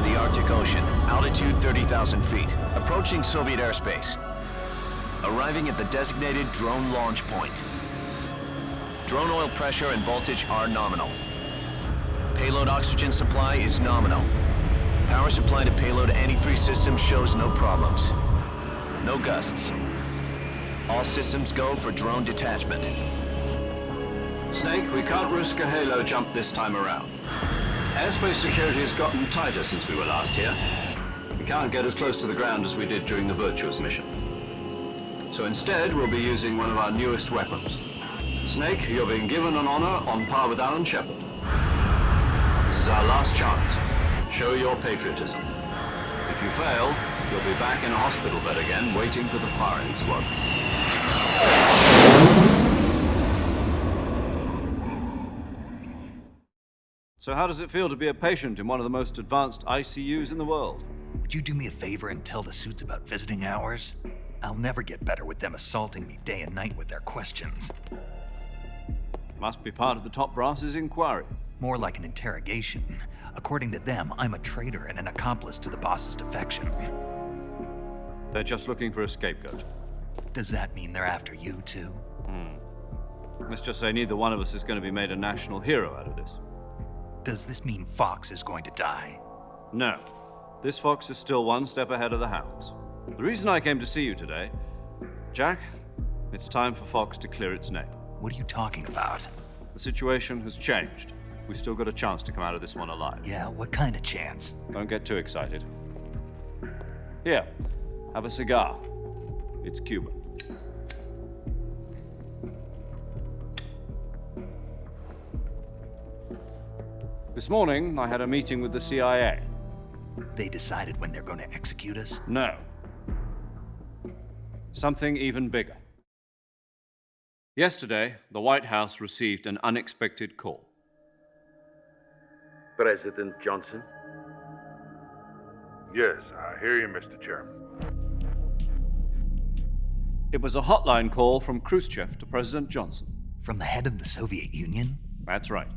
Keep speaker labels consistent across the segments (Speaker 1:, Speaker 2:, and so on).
Speaker 1: the Arctic Ocean, altitude 30,000 feet, approaching Soviet airspace. Arriving at the designated drone launch point. Drone oil pressure and voltage are nominal. Payload oxygen supply is nominal. Power supply to payload antifreeze system shows no problems. No gusts. All systems go for drone detachment.
Speaker 2: Snake, we can't risk a halo jump this time around. Airspace security has gotten tighter since we were last here. We can't get as close to the ground as we did during the Virtuous mission. So instead, we'll be using one of our newest weapons. Snake, you're being given an honor on par with Alan Shepard. This is our last chance. Show your patriotism. If you fail, you'll be back in a hospital bed again, waiting for the firing squad.
Speaker 3: So how does it feel to be a patient in one of the most advanced ICUs in the world?
Speaker 4: Would you do me a favor and tell the suits about visiting hours? I'll never get better with them assaulting me day and night with their questions.
Speaker 3: Must be part of the top brass's inquiry.
Speaker 4: More like an interrogation. According to them, I'm a traitor and an accomplice to the boss's defection.
Speaker 3: They're just looking for a scapegoat.
Speaker 4: Does that mean they're after you, too?
Speaker 3: Let's just say neither one of us is going to be made a national hero out of this.
Speaker 4: Does this mean Fox is going to die?
Speaker 3: No. This fox is still one step ahead of the hounds. The reason I came to see you today, Jack, it's time for Fox to clear its name.
Speaker 4: What are you talking about?
Speaker 3: The situation has changed. We've still got a chance to come out of this one alive.
Speaker 4: Yeah, what kind of chance?
Speaker 3: Don't get too excited. Here, have a cigar. It's Cuban. This morning, I had a meeting with the CIA.
Speaker 4: They decided when they're going to execute us?
Speaker 3: No. Something even bigger. Yesterday, the White House received an unexpected call.
Speaker 5: President Johnson?
Speaker 6: Yes, I hear you, Mr. Chairman.
Speaker 3: It was a hotline call from Khrushchev to President Johnson.
Speaker 4: From the head of the Soviet Union?
Speaker 3: That's right.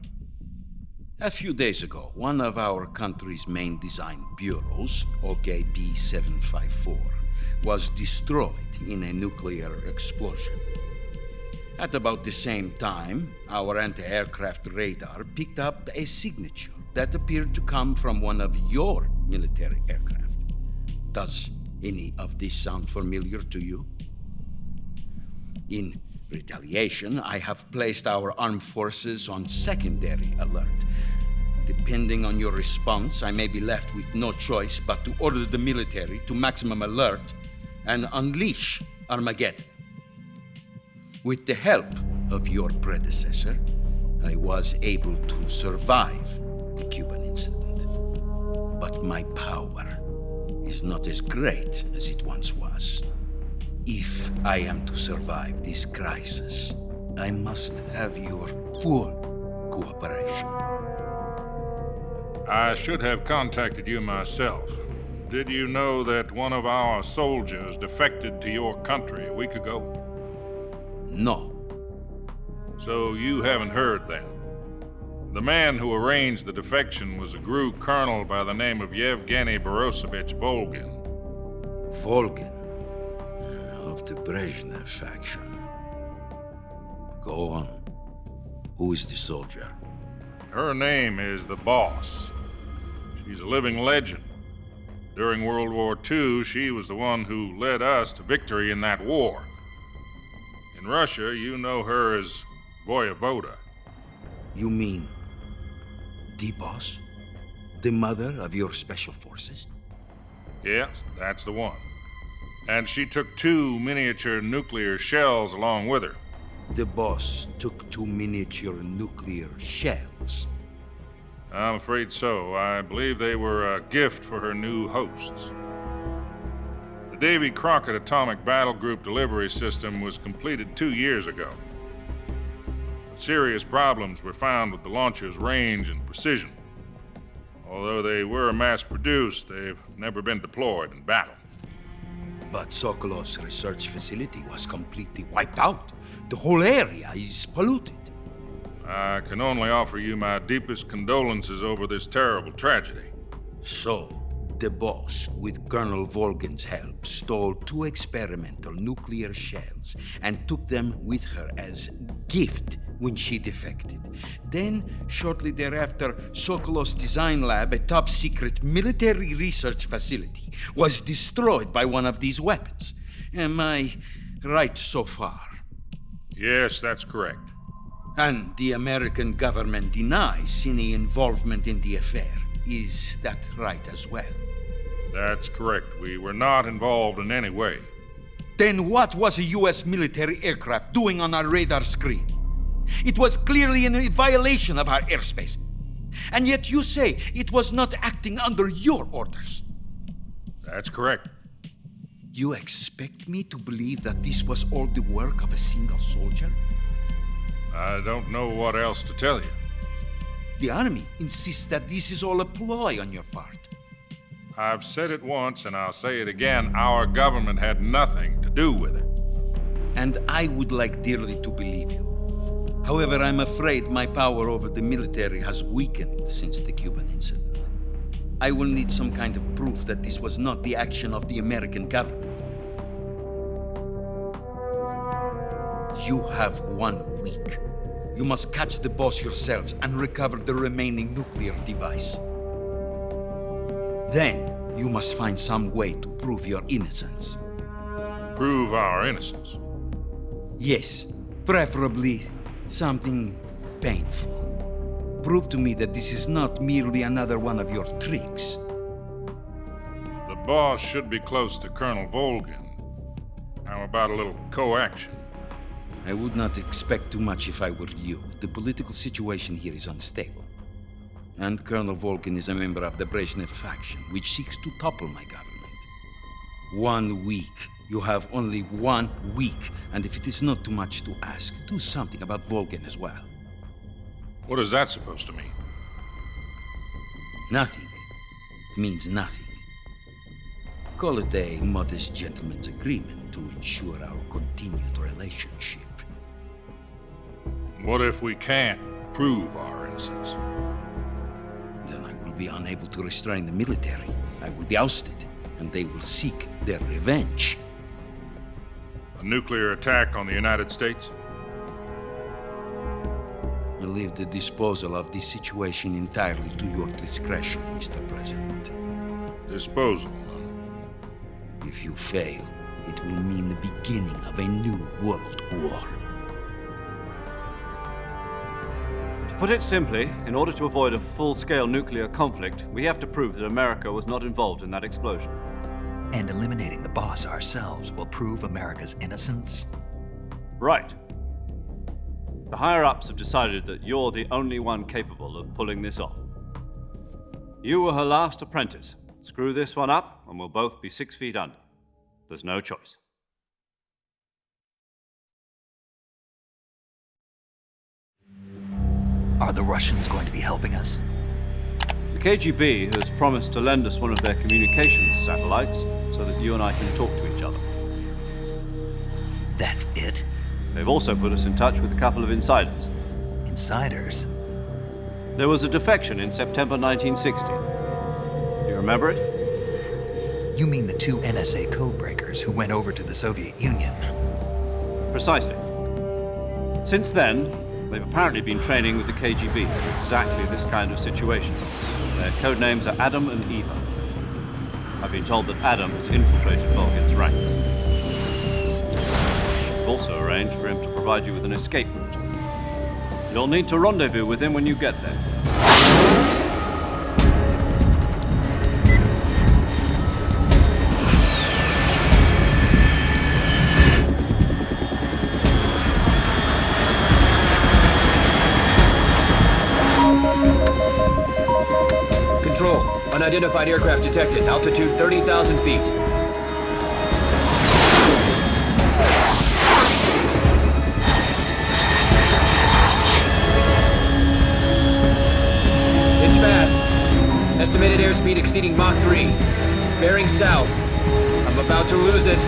Speaker 5: A few days ago, one of our country's main design bureaus, OKB 754, was destroyed in a nuclear explosion. At about the same time, our anti-aircraft radar picked up a signature that appeared to come from one of your military aircraft. Does any of this sound familiar to you? In retaliation, I have placed our armed forces on secondary alert. Depending on your response, I may be left with no choice but to order the military to maximum alert and unleash Armageddon. With the help of your predecessor, I was able to survive the Cuban incident. But my power is not as great as it once was. If I am to survive this crisis, I must have your full cooperation.
Speaker 6: I should have contacted you myself. Did you know that one of our soldiers defected to your country a week ago?
Speaker 5: No.
Speaker 6: So you haven't heard then. The man who arranged the defection was a GRU colonel by the name of Yevgeny Borisovich Volgin.
Speaker 5: Volgin, of the Brezhnev faction. Go on. Who is the soldier?
Speaker 6: Her name is the Boss. She's a living legend. During World War II, she was the one who led us to victory in that war. In Russia, you know her as Voyevoda.
Speaker 5: You mean the boss? The mother of your special forces?
Speaker 6: Yes, that's the one. And she took 2 miniature nuclear shells along with her.
Speaker 5: The boss took 2 miniature nuclear shells.
Speaker 6: I'm afraid so. I believe they were a gift for her new hosts. The Davy Crockett Atomic Battle Group delivery system was completed 2 years ago. But serious problems were found with the launcher's range and precision. Although they were mass-produced, they've never been deployed in battle.
Speaker 5: But Sokolov's research facility was completely wiped out. The whole area is polluted.
Speaker 6: I can only offer you my deepest condolences over this terrible tragedy.
Speaker 5: So, The boss, with Colonel Volgin's help, stole 2 experimental nuclear shells and took them with her as gift when she defected. Then, shortly thereafter, Sokolov's design lab, a top-secret military research facility, was destroyed by one of these weapons. Am I right so far?
Speaker 6: Yes, that's correct.
Speaker 5: And the American government denies any involvement in the affair. Is that right as well?
Speaker 6: That's correct. We were not involved in any way.
Speaker 5: Then what was a U.S. military aircraft doing on our radar screen? It was clearly in violation of our airspace. And yet you say it was not acting under your orders.
Speaker 6: That's correct.
Speaker 5: You expect me to believe that this was all the work of a single soldier?
Speaker 6: I don't know what else to tell you.
Speaker 5: The Army insists that this is all a ploy on your part.
Speaker 6: I've said it once and I'll say it again. Our government had nothing to do with it.
Speaker 5: And I would like dearly to believe you. However, I'm afraid my power over the military has weakened since the Cuban incident. I will need some kind of proof that this was not the action of the American government. You have 1 week. You must catch the boss yourselves and recover the remaining nuclear device. Then, you must find some way to prove your innocence.
Speaker 6: Prove our innocence.
Speaker 5: Yes, preferably something painful. Prove to me that this is not merely another one of your tricks.
Speaker 6: The boss should be close to Colonel Volgin. How about a little coaction?
Speaker 5: I would not expect too much if I were you. The political situation here is unstable. And Colonel Volgin is a member of the Brezhnev faction, which seeks to topple my government. 1 week. You have only 1 week, and if it is not too much to ask, do something about Volgin as well.
Speaker 6: What is that supposed to mean?
Speaker 5: Nothing means nothing. Call it a modest gentleman's agreement to ensure our continued relationship.
Speaker 6: What if we can't prove our innocence?
Speaker 5: Then I will be unable to restrain the military. I will be ousted, and they will seek their revenge.
Speaker 6: A nuclear attack on the United States?
Speaker 5: I leave the disposal of this situation entirely to your discretion, Mr. President.
Speaker 6: Disposal.
Speaker 5: If you fail, it will mean the beginning of a new world war.
Speaker 3: To put it simply, in order to avoid a full-scale nuclear conflict, we have to prove that America was not involved in that explosion.
Speaker 4: And eliminating the boss ourselves will prove America's innocence?
Speaker 3: Right. The higher-ups have decided that you're the only one capable of pulling this off. You were her last apprentice. Screw this one up, and we'll both be 6 feet under. There's no choice.
Speaker 4: Are the Russians going to be helping us?
Speaker 3: The KGB has promised to lend us one of their communications satellites so that you and I can talk to each other.
Speaker 4: That's it?
Speaker 3: They've also put us in touch with a couple of insiders.
Speaker 4: Insiders?
Speaker 3: There was a defection in September 1960. Do you remember it?
Speaker 4: You mean the 2 NSA codebreakers who went over to the Soviet Union?
Speaker 3: Precisely. Since then, they've apparently been training with the KGB for exactly this kind of situation. Their codenames are Adam and Eva. I've been told that Adam has infiltrated Volgin's ranks. We've also arranged for him to provide you with an escape route. You'll need to rendezvous with him when you get there.
Speaker 7: Control. Unidentified aircraft detected. Altitude 30,000 feet. It's fast. Estimated airspeed exceeding Mach 3. Bearing south. I'm about to lose it.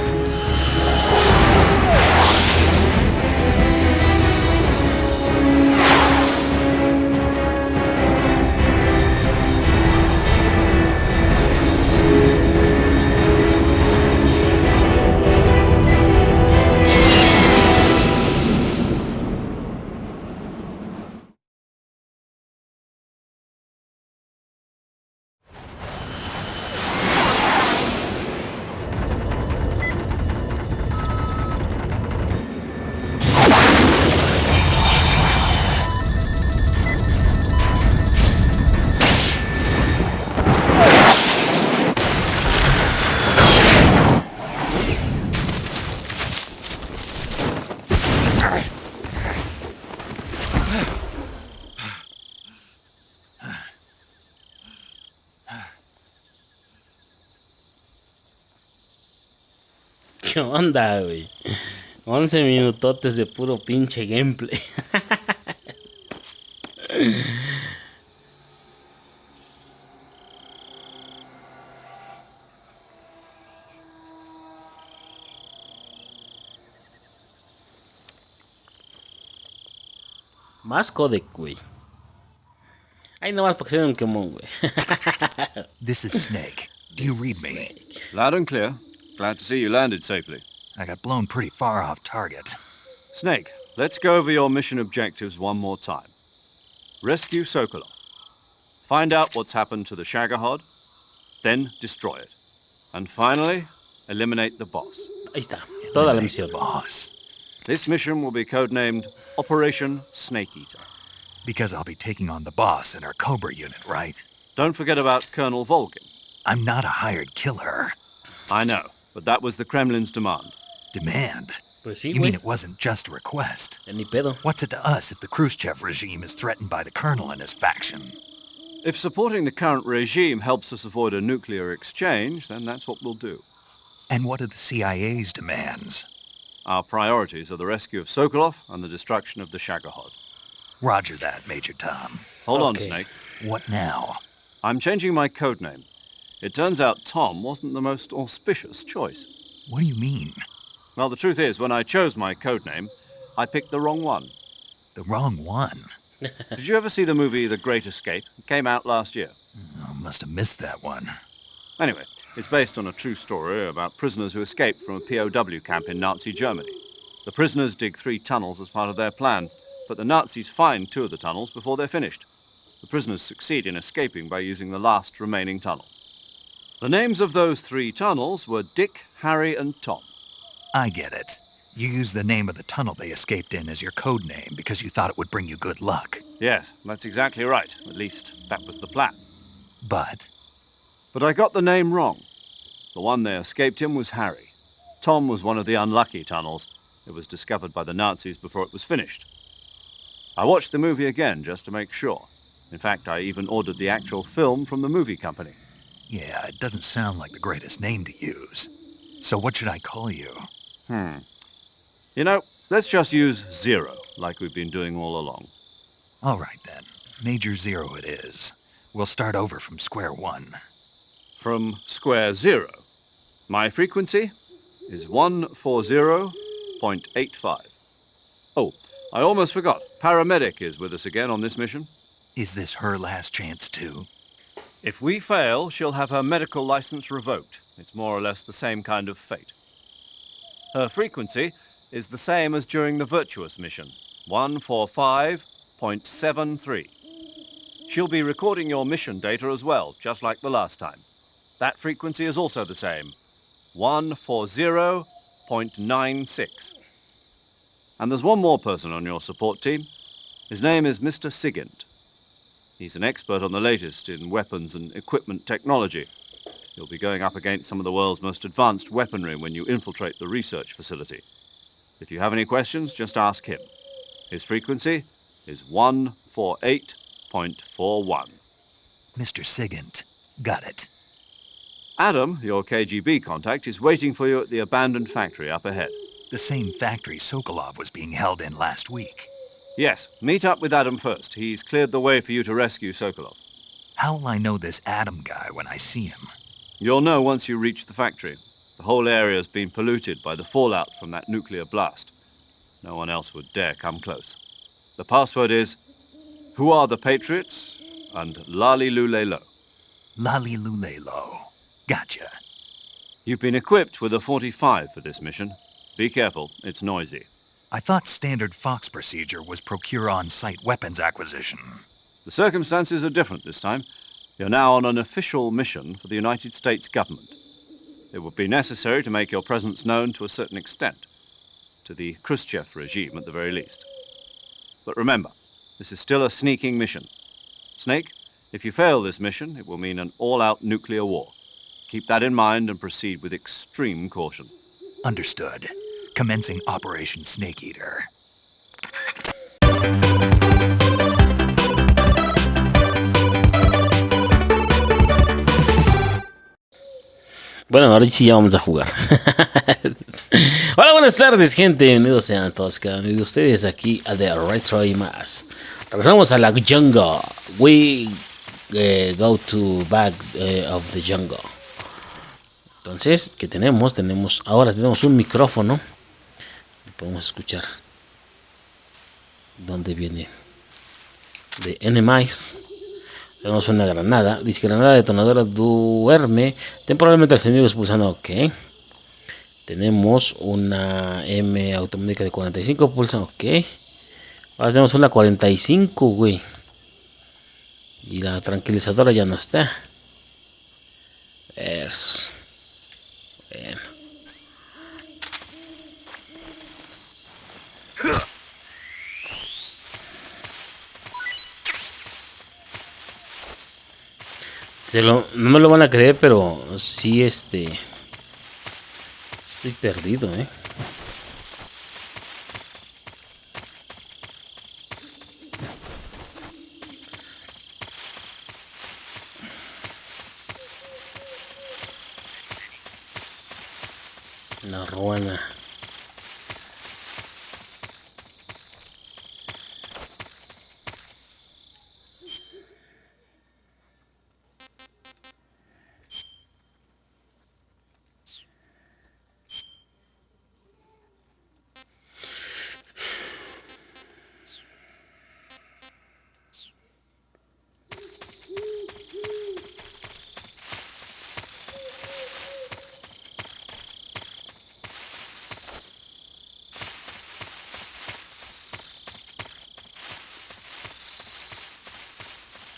Speaker 8: ¿Qué onda, güey? 11 minutotes de puro pinche gameplay. Más codec, güey. Ahí nomás porque soy un quemón, güey.
Speaker 4: This is Snake. Do you read me?
Speaker 3: Loud and clear. Glad to see you landed safely.
Speaker 4: I got blown pretty far off target.
Speaker 3: Snake, let's go over your mission objectives one more time. Rescue Sokolov. Find out what's happened to the Shagohod, then destroy it. And finally, eliminate the boss.
Speaker 8: Ahí está. Toda la
Speaker 4: Eliminate
Speaker 8: misión.
Speaker 4: the boss.
Speaker 3: This mission will be codenamed Operation Snake Eater.
Speaker 4: Because I'll be taking on the boss in our Cobra unit, right?
Speaker 3: Don't forget about Colonel Volgin.
Speaker 4: I'm not a hired killer.
Speaker 3: I know, but that was the Kremlin's demand.
Speaker 4: Demand?
Speaker 8: Pues sí,
Speaker 4: You mean
Speaker 8: güey.
Speaker 4: it wasn't just a request?
Speaker 8: Ni pedo.
Speaker 4: What's it to us if the Khrushchev regime is threatened by the colonel and his faction?
Speaker 3: If supporting the current regime helps us avoid a nuclear exchange, then that's what we'll do.
Speaker 4: And what are the CIA's demands?
Speaker 3: Our priorities are the rescue of Sokolov and the destruction of the Shagohod.
Speaker 4: Roger that, Major Tom.
Speaker 3: Hold on,
Speaker 8: Okay.
Speaker 3: Snake.
Speaker 4: What now?
Speaker 3: I'm changing my code name. It turns out Tom wasn't the most auspicious choice.
Speaker 4: What do you mean?
Speaker 3: Well, the truth is, when I chose my code name, I picked the wrong one.
Speaker 4: The wrong one.
Speaker 3: Did you ever see the movie The Great Escape? It came out last year.
Speaker 4: Oh, must have missed that one.
Speaker 3: Anyway, it's based on a true story about prisoners who escaped from a POW camp in Nazi Germany. The prisoners dig 3 tunnels as part of their plan, but the Nazis find 2 of the tunnels before they're finished. The prisoners succeed in escaping by using the last remaining tunnel. The names of those 3 tunnels were Dick, Harry, and Tom.
Speaker 4: I get it. You used the name of the tunnel they escaped in as your code name because you thought it would bring you good luck.
Speaker 3: Yes, that's exactly right. At least, that was the plan.
Speaker 4: But
Speaker 3: But I got the name wrong. The one they escaped in was Harry. Tom was one of the unlucky tunnels. It was discovered by the Nazis before it was finished. I watched the movie again just to make sure. In fact, I even ordered the actual film from the movie company.
Speaker 4: yeah, it doesn't sound like the greatest name to use. So what should I call you?
Speaker 3: You know, let's just use Zero, like we've been doing all along.
Speaker 4: All right then. Major Zero it is. We'll start over from square one.
Speaker 3: From square 0. My frequency is 140.85. Oh, I almost forgot. Paramedic is with us again on this mission.
Speaker 4: Is this her last chance too?
Speaker 3: If we fail, she'll have her medical license revoked. It's more or less the same kind of fate. Her frequency is the same as during the Virtuous mission, 145.73. She'll be recording your mission data as well, just like the last time. That frequency is also the same, 140.96. And there's one more person on your support team. His name is Mr. Sigint. He's an expert on the latest in weapons and equipment technology. You'll be going up against some of the world's most advanced weaponry when you infiltrate the research facility. If you have any questions, just ask him. His frequency is 148.41.
Speaker 4: Mr. Sigint. Got it.
Speaker 3: Adam, your KGB contact, is waiting for you at the abandoned factory up ahead.
Speaker 4: The same factory Sokolov was being held in last week.
Speaker 3: Yes, meet up with Adam first. He's cleared the way for you to rescue Sokolov.
Speaker 4: How'll I know this Adam guy when I see him?
Speaker 3: You'll know once you reach the factory. The whole area's been polluted by the fallout from that nuclear blast. No one else would dare come close. The password is, "Who are the Patriots?" and "Lali Lule Lo."
Speaker 4: Lali Lulelo. Gotcha.
Speaker 3: You've been equipped with a 45 for this mission. Be careful, it's noisy.
Speaker 4: I thought standard Fox procedure was procure on-site weapons acquisition.
Speaker 3: The circumstances are different this time. You're now on an official mission for the United States government. It would be necessary to make your presence known to a certain extent, to the Khrushchev regime at the very least. But remember, this is still a sneaking mission. Snake, if you fail this mission, it will mean an all-out nuclear war. Keep that in mind and proceed with extreme caution.
Speaker 4: Understood. Commencing Operation Snake Eater.
Speaker 8: Bueno, ahora sí ya vamos a jugar. Hola, buenas tardes, gente. Bienvenidos sean todos cada uno de ustedes aquí a The Retro y más. Regresamos a la jungle. We go to back of the jungle. Entonces, ¿qué tenemos? Ahora tenemos un micrófono. Y podemos escuchar dónde viene de enemies. Tenemos una granada. Dice granada detonadora duerme temporalmente al enemigo expulsando. Ok. Tenemos una M automática de 45 pulsa. Ok. Ahora tenemos una 45, güey. Y la tranquilizadora ya no está. Eso. Bueno. No me lo van a creer, pero sí, estoy perdido, La ruana.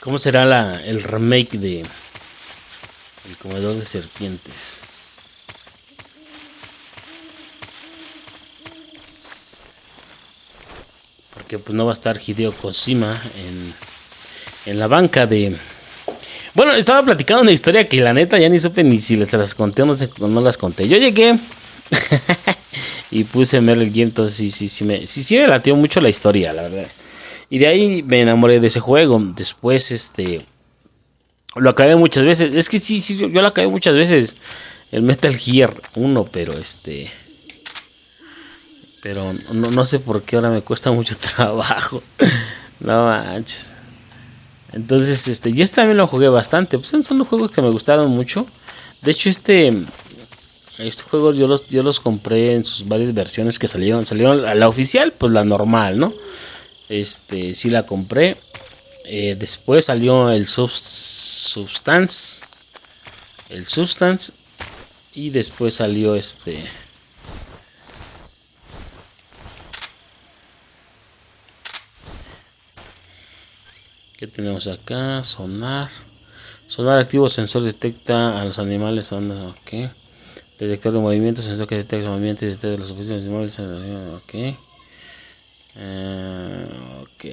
Speaker 8: ¿Cómo será el remake de El Comedor de Serpientes? Porque pues no va a estar Hideo Kojima en la banca de... Bueno, estaba platicando una historia que la neta ya ni supe ni si les las conté o no las conté. Yo llegué y puse Metal Gear, entonces sí me latió mucho la historia, la verdad. Y de ahí me enamoré de ese juego. Después, lo acabé muchas veces. Es que sí, yo lo acabé muchas veces. El Metal Gear 1, pero no sé por qué ahora me cuesta mucho trabajo. No manches. Entonces, yo también lo jugué bastante. Pues son los juegos que me gustaron mucho. De hecho, este juego yo los compré en sus varias versiones que salieron. Salieron a la oficial, pues la normal, ¿no? Sí la compré. Después salió el Substance. Y después salió ¿qué tenemos acá? Sonar activo, sensor detecta a los animales. Ok. Detector de movimiento, sensor que detecta el movimiento y detecta las oposiciones móviles. Ok. Ok.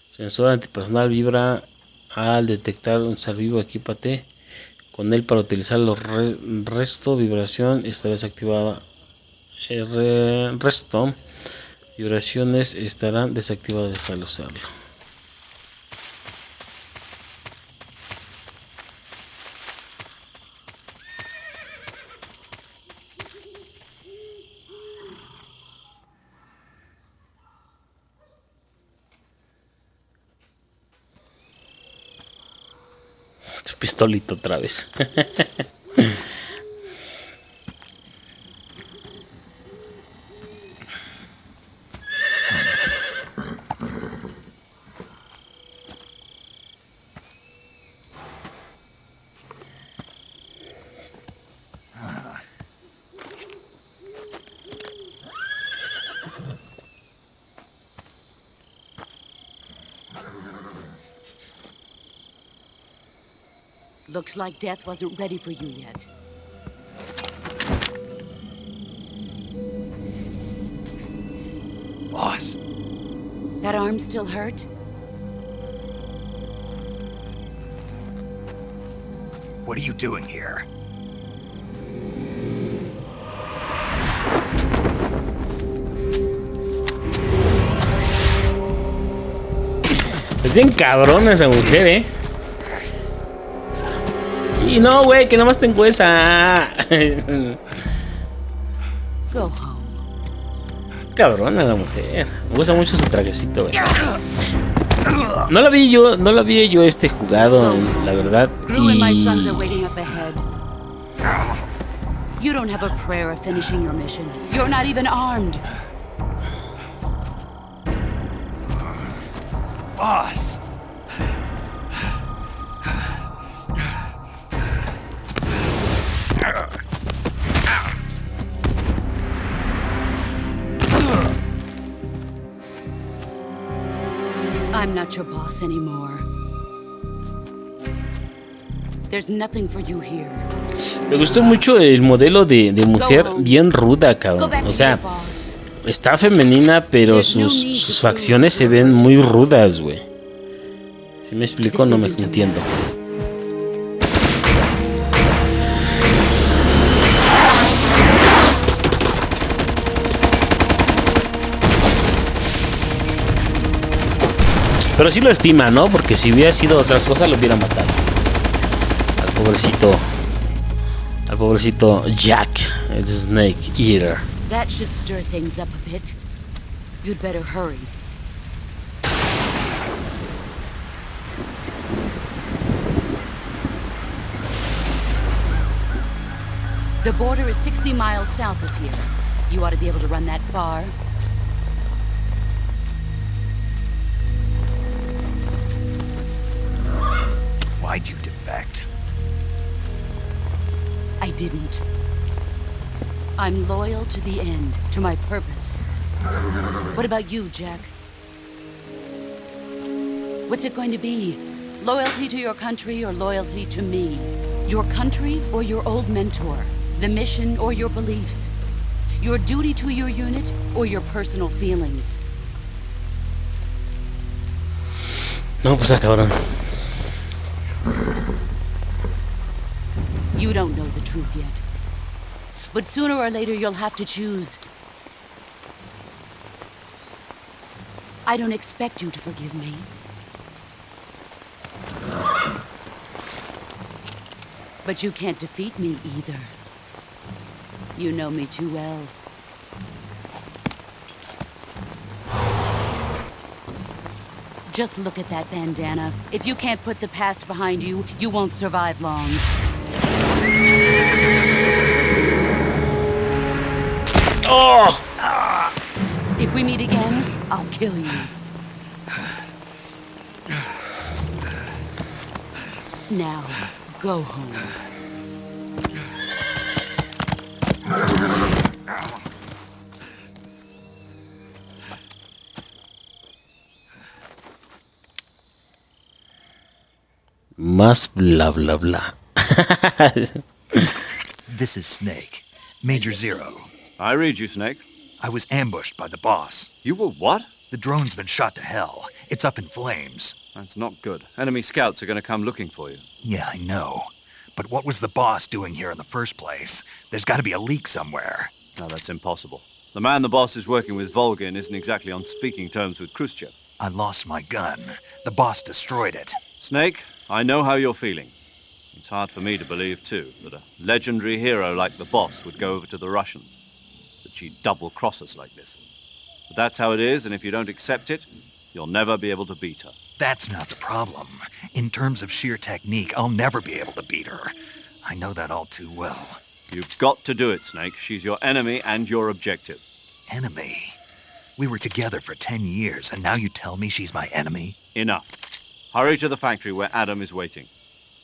Speaker 8: Sensor antipersonal vibra al detectar un ser vivo. Equípate con él para utilizar los resto. Vibración está desactivada. Resto. Vibraciones estarán desactivadas al usarlo. Su pistolito otra vez.
Speaker 9: Looks like death wasn't ready for you yet.
Speaker 4: Boss.
Speaker 9: That arm still hurt?
Speaker 4: What are you doing here?
Speaker 8: Es bien cabrona esa mujer, Y no, güey, que nada más tengo esa.
Speaker 9: Go home.
Speaker 8: Cabrona la mujer. Me gusta mucho su trajecito, güey. No la vi yo jugado, la verdad.
Speaker 9: Gru and my
Speaker 8: Y
Speaker 9: sons are waiting up ahead. You don't have a prayer of finishing your mission. You're not even armed.
Speaker 4: Boss!
Speaker 9: I'm not your boss anymore. There's nothing for you here.
Speaker 8: me gustó mucho el modelo de mujer bien ruda,
Speaker 9: Go
Speaker 8: cabrón.
Speaker 9: back
Speaker 8: O
Speaker 9: to
Speaker 8: sea,
Speaker 9: your boss.
Speaker 8: está femenina, pero sus facciones se ven muy rudas, güey. Si me explico, no me entiendo. Pero sí lo estima, ¿no? Porque si hubiera sido otra cosa, lo hubiera matado. Al pobrecito Jack, el Snake Eater.
Speaker 9: That should stir things up a bit. You'd better hurry. The border is 60 miles south of here. You ought to be able to run that far.
Speaker 4: Why'd you defect?
Speaker 9: I didn't. I'm loyal to the end, to my purpose. What about you, Jack? What's it going to be? Loyalty to your country or loyalty to me? Your country or your old mentor? The mission or your beliefs? Your duty to your unit or your personal feelings?
Speaker 8: No, pues cabrón.
Speaker 9: You don't know the truth yet. But sooner or later you'll have to choose. I don't expect you to forgive me. But you can't defeat me either. You know me too well. Just look at that bandana. If you can't put the past behind you, you won't survive long.
Speaker 8: Oh!
Speaker 9: If we meet again, I'll kill you. Now, go home.
Speaker 8: Más bla bla bla.
Speaker 4: This is Snake. Major Zero.
Speaker 3: I read you, Snake.
Speaker 4: I was ambushed by the boss.
Speaker 3: You were what?
Speaker 4: The drone's been shot to hell. It's up in flames.
Speaker 3: That's not good. Enemy scouts are going to come looking for you.
Speaker 4: Yeah, I know. But what was the boss doing here in the first place? There's got to be a leak somewhere.
Speaker 3: No, that's impossible. The man the boss is working with, Volgin, isn't exactly on speaking terms with Khrushchev.
Speaker 4: I lost my gun. The boss destroyed it.
Speaker 3: Snake, I know how you're feeling. It's hard for me to believe, too, that a legendary hero like the boss would go over to the Russians. That she'd double-cross us like this. But that's how it is, and if you don't accept it, you'll never be able to beat her.
Speaker 4: That's not the problem. In terms of sheer technique, I'll never be able to beat her. I know that all too well.
Speaker 3: You've got to do it, Snake. She's your enemy and your objective.
Speaker 4: Enemy? We were together for 10 years, and now you tell me she's my enemy?
Speaker 3: Enough. Hurry to the factory where Adam is waiting.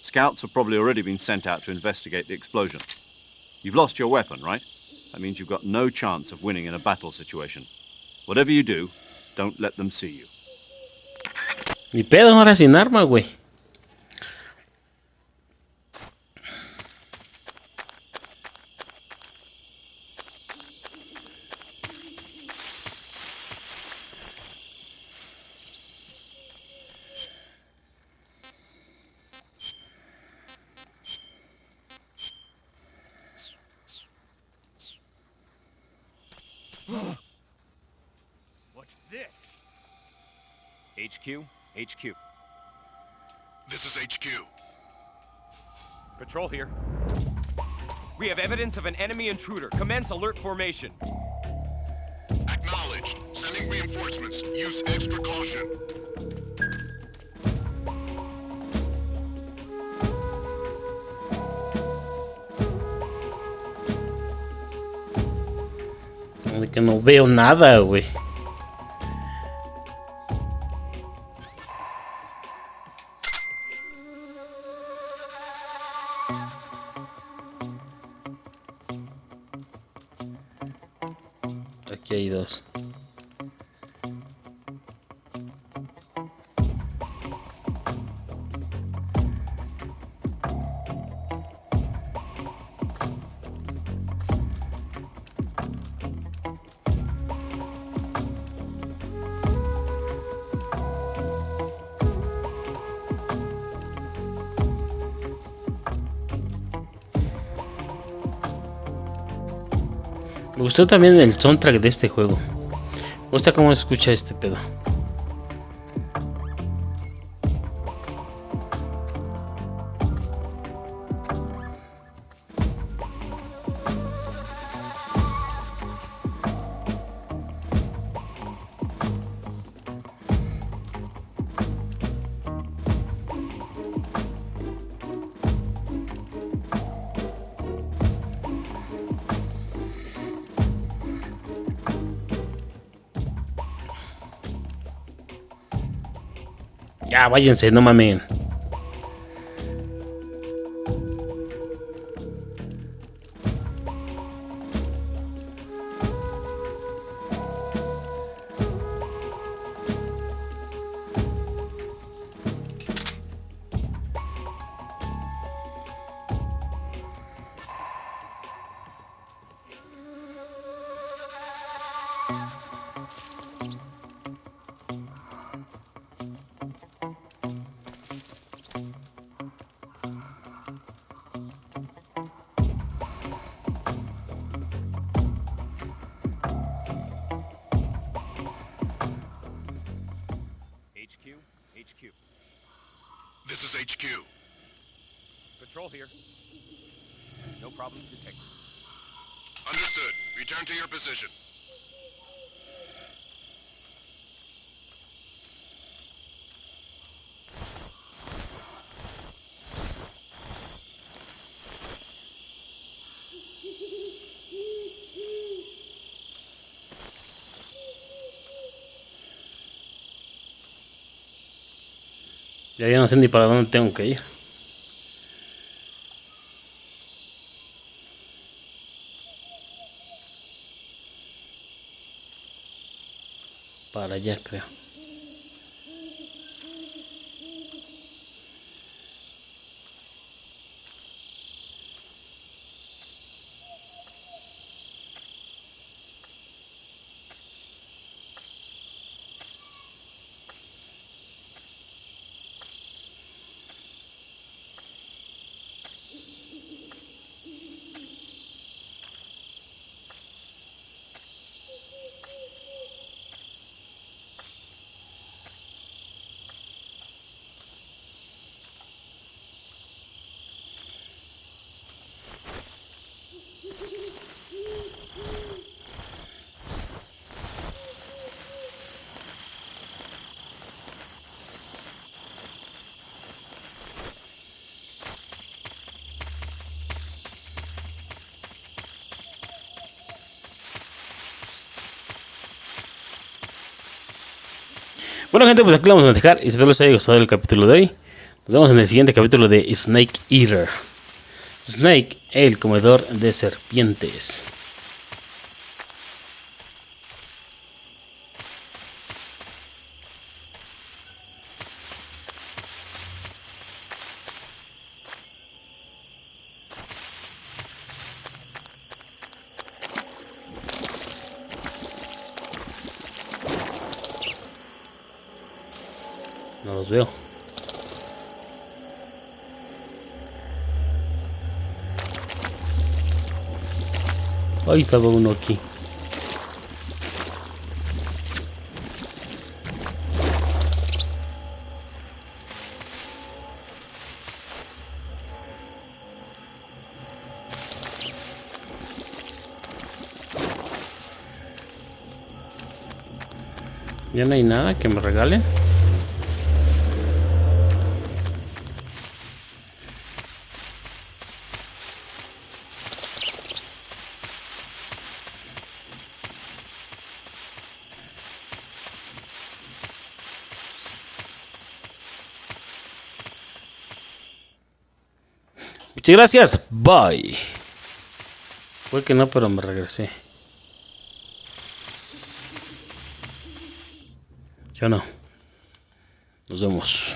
Speaker 3: Scouts have probably already been sent out to investigate the explosion. You've lost your weapon, right? That means you've got no chance of winning in a battle situation. Whatever you do, don't let them see you.
Speaker 8: Ni pedo, ahora sin arma, güey.
Speaker 7: What's this? HQ? HQ.
Speaker 10: This is HQ. Patrol here. We have evidence of an enemy intruder. Commence alert formation.
Speaker 11: Acknowledged. Sending reinforcements. Use extra caution.
Speaker 8: De que no veo nada, güey. Aquí hay dos. Me gustó también el soundtrack de este juego. Me gusta cómo se escucha este pedo. Ya, váyanse, no mamen.
Speaker 10: HQ.
Speaker 11: This is HQ.
Speaker 10: Patrol here. No problems detected.
Speaker 11: Understood. Return to your position.
Speaker 8: Ya no sé ni para dónde tengo que ir. Para allá, creo. Bueno, gente, pues aquí lo vamos a dejar. Espero les haya gustado el capítulo de hoy. Nos vemos en el siguiente capítulo de Snake Eater. Snake, el comedor de serpientes. No los veo. Ahí estaba uno aquí. Ya no hay nada que me regalen. Muchas gracias. Bye. Fue que no, pero me regresé. ¿Sí o no? Nos vemos.